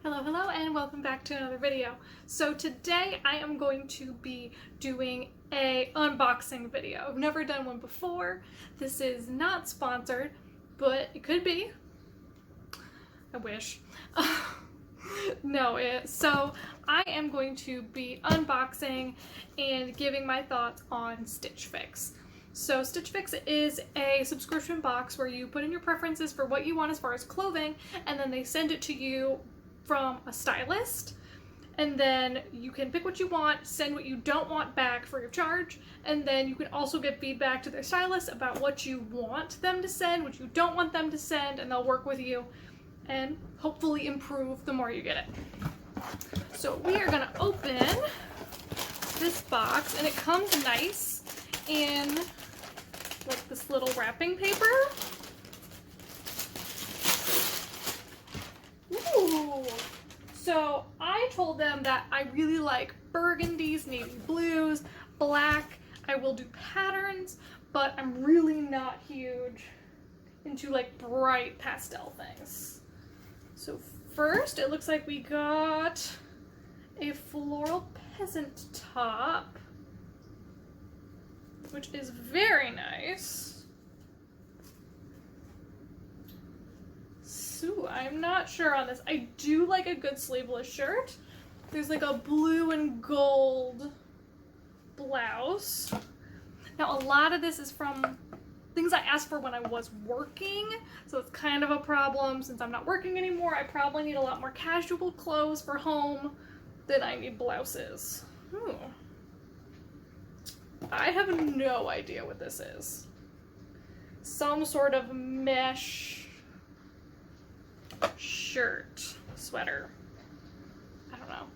Hello, hello, and welcome back to another video. So today I am going to be doing a unboxing video. I've never done one before. This is not sponsored, but it could be. I wish. So I am going to be unboxing and giving my thoughts on Stitch Fix. So Stitch Fix is a subscription box where you put in your preferences for what you want as far as clothing, and then they send it to you from a stylist, and then you can pick what you want, send what you don't want back free of charge, and then you can also get feedback to their stylist about what you want them to send, what you don't want them to send, and they'll work with you and hopefully improve the more you get it. So we are gonna open this box, and it comes nice in like this little wrapping paper. Ooh. So I told them that I really like burgundies, navy blues, black. I will do patterns, but I'm really not huge into like bright pastel things. So first, it looks like we got a floral peasant top, which is very nice. So I'm not sure on this. I do like a good sleeveless shirt. There's like a blue and gold blouse. Now a lot of this is from things I asked for when I was working, so it's kind of a problem since I'm not working anymore. I probably need a lot more casual clothes for home than I need blouses. I have no idea what this is. Some sort of mesh shirt, sweater. I don't know.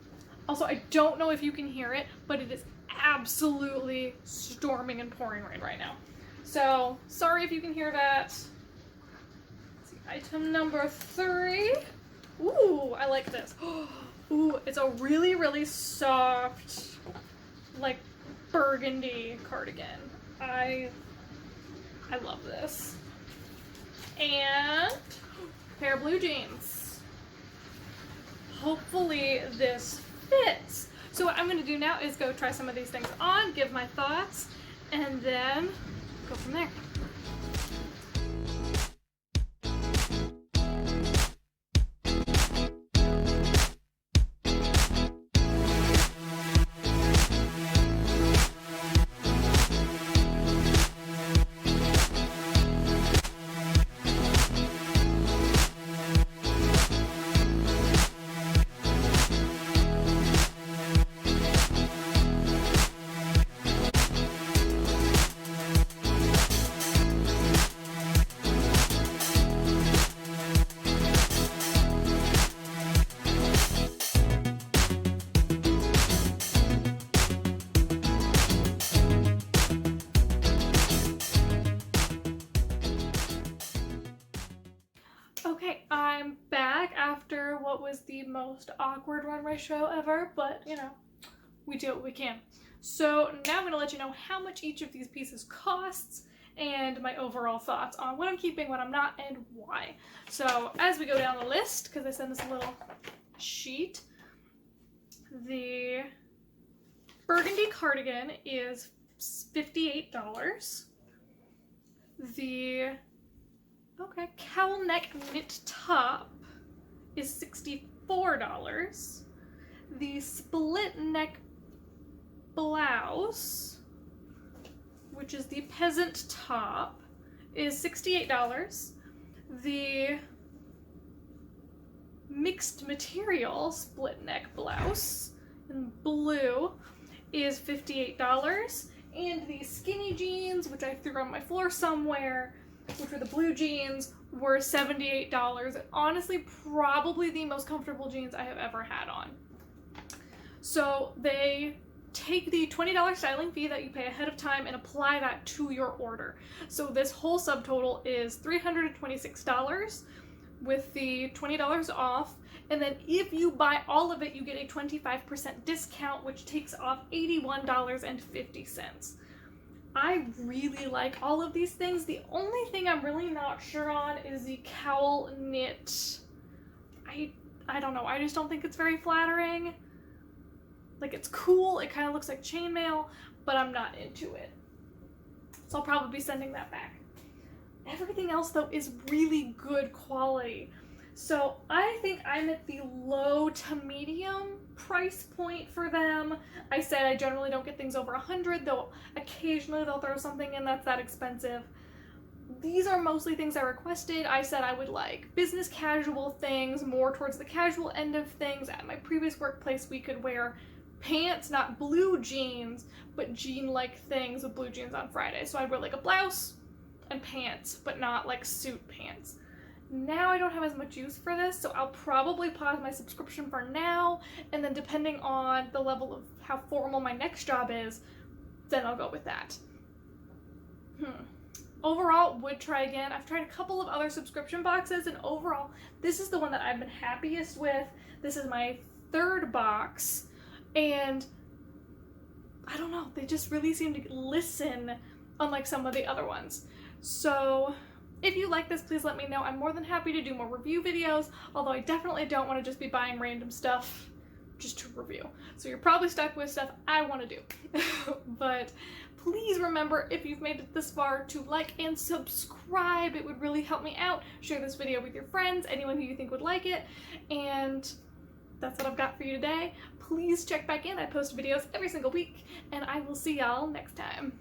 Also, I don't know if you can hear it, but it is absolutely storming and pouring rain right now. So, sorry if you can hear that. Let's see, item number 3. Ooh, I like this. Ooh, it's a really, really soft, like, burgundy cardigan. I love this. And pair of blue jeans. Hopefully this fits. So what I'm going to do now is go try some of these things on, give my thoughts, and then go from there. Okay, I'm back after what was the most awkward runway show ever, but you know, we do what we can. So now I'm going to let you know how much each of these pieces costs and my overall thoughts on what I'm keeping, what I'm not, and why. So as we go down the list, because I sent this little sheet, the burgundy cardigan is $58. The cowl neck knit top is $64. The split neck blouse, which is the peasant top, is $68. The mixed material split neck blouse in blue is $58. And the skinny jeans, which I threw on my floor somewhere, which were the blue jeans, were $78. Honestly, probably the most comfortable jeans I have ever had on. So they take the $20 styling fee that you pay ahead of time and apply that to your order. So this whole subtotal is $326 with the $20 off. And then if you buy all of it, you get a 25% discount, which takes off $81.50. I really like all of these things. The only thing I'm really not sure on is the cowl knit. I I don't know, I just don't think it's very flattering. Like, it's cool, it kind of looks like chainmail, but I'm not into it. So I'll probably be sending that back. Everything else, though, is really good quality. So I think I'm at the low to medium price point for them. I said I generally don't get things over $100, though occasionally they'll throw something in that's that expensive. These are mostly things I requested. I said I would like business casual things, more towards the casual end of things. At my previous workplace, we could wear pants, not blue jeans, but jean-like things with blue jeans on Friday. So I'd wear like a blouse and pants, but not like suit pants. Now I don't have as much use for this, so I'll probably pause my subscription for now, and then depending on the level of how formal my next job is, then I'll go with that. Overall, would try again. I've tried a couple of other subscription boxes, and overall, this is the one that I've been happiest with. This is my third box, and I don't know, they just really seem to listen, unlike some of the other ones. So if you like this, please let me know. I'm more than happy to do more review videos, although I definitely don't want to just be buying random stuff just to review. So you're probably stuck with stuff I want to do. But please remember, if you've made it this far, to like and subscribe. It would really help me out. Share this video with your friends, anyone who you think would like it. And that's what I've got for you today. Please check back in. I post videos every single week, and I will see y'all next time.